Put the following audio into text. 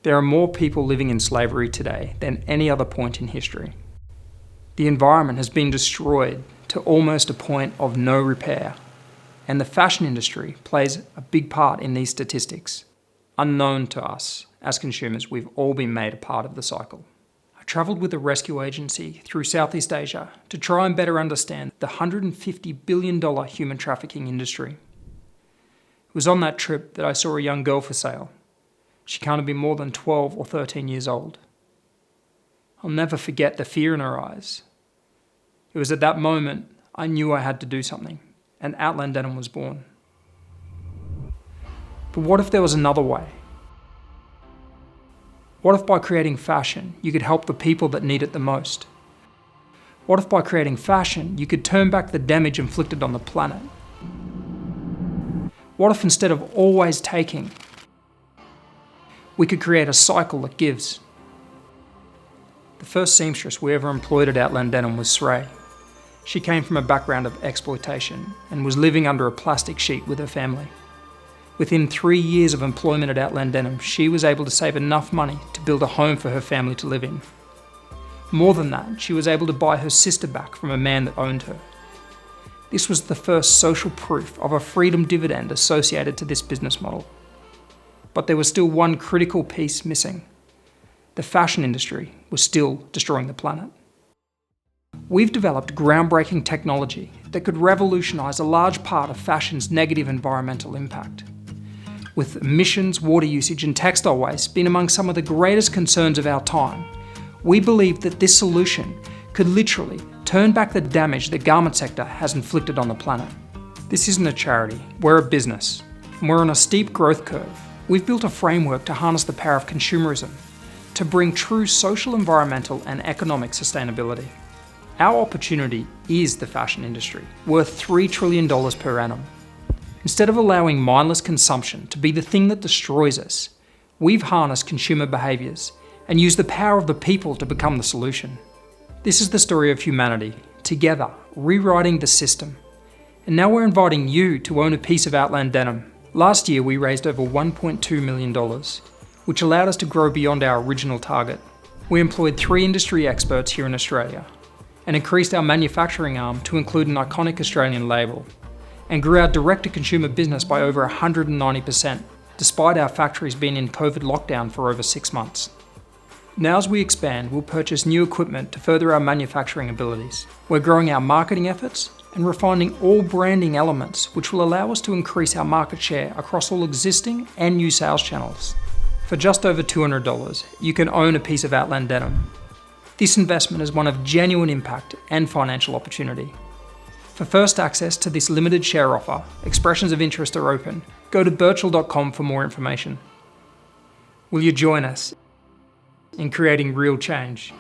There are more people living in slavery today than any other point in history. The environment has been destroyed to almost a point of no repair, and the fashion industry plays a big part in these statistics. Unknown to us, as consumers, we've all been made a part of the cycle. I travelled with a rescue agency through Southeast Asia to try and better understand the $150 billion human trafficking industry. It was on that trip that I saw a young girl for sale. She can't have been more than 12 or 13 years old. I'll never forget the fear in her eyes. It was at that moment I knew I had to do something, and Outland Denim was born. But what if there was another way? What if by creating fashion, you could help the people that need it the most? What if by creating fashion, you could turn back the damage inflicted on the planet? What if instead of always taking, we could create a cycle that gives? The first seamstress we ever employed at Outland Denim was Sray. She came from a background of exploitation and was living under a plastic sheet with her family. Within 3 years of employment at Outland Denim, she was able to save enough money to build a home for her family to live in. More than that, she was able to buy her sister back from a man that owned her. This was the first social proof of a freedom dividend associated to this business model. But there was still one critical piece missing. The fashion industry was still destroying the planet. We've developed groundbreaking technology that could revolutionise a large part of fashion's negative environmental impact. With emissions, water usage and textile waste being among some of the greatest concerns of our time, we believe that this solution could literally turn back the damage the garment sector has inflicted on the planet. This isn't a charity, we're a business, and we're on a steep growth curve. We've built a framework to harness the power of consumerism, to bring true social, environmental and economic sustainability. Our opportunity is the fashion industry, worth $3 trillion per annum. Instead of allowing mindless consumption to be the thing that destroys us, we've harnessed consumer behaviours and used the power of the people to become the solution. This is the story of humanity, together, rewriting the system. And now we're inviting you to own a piece of Outland Denim. Last year we raised over $1.2 million, which allowed us to grow beyond our original target. We employed 3 industry experts here in Australia, and increased our manufacturing arm to include an iconic Australian label, and grew our direct-to-consumer business by over 190%, despite our factories being in COVID lockdown for over 6 months. Now as we expand, we'll purchase new equipment to further our manufacturing abilities. We're growing our marketing efforts and refining all branding elements, which will allow us to increase our market share across all existing and new sales channels. For just over $200, you can own a piece of Outland Denim. This investment is one of genuine impact and financial opportunity. For first access to this limited share offer, expressions of interest are open. Go to birchal.com for more information. Will you join us in creating real change?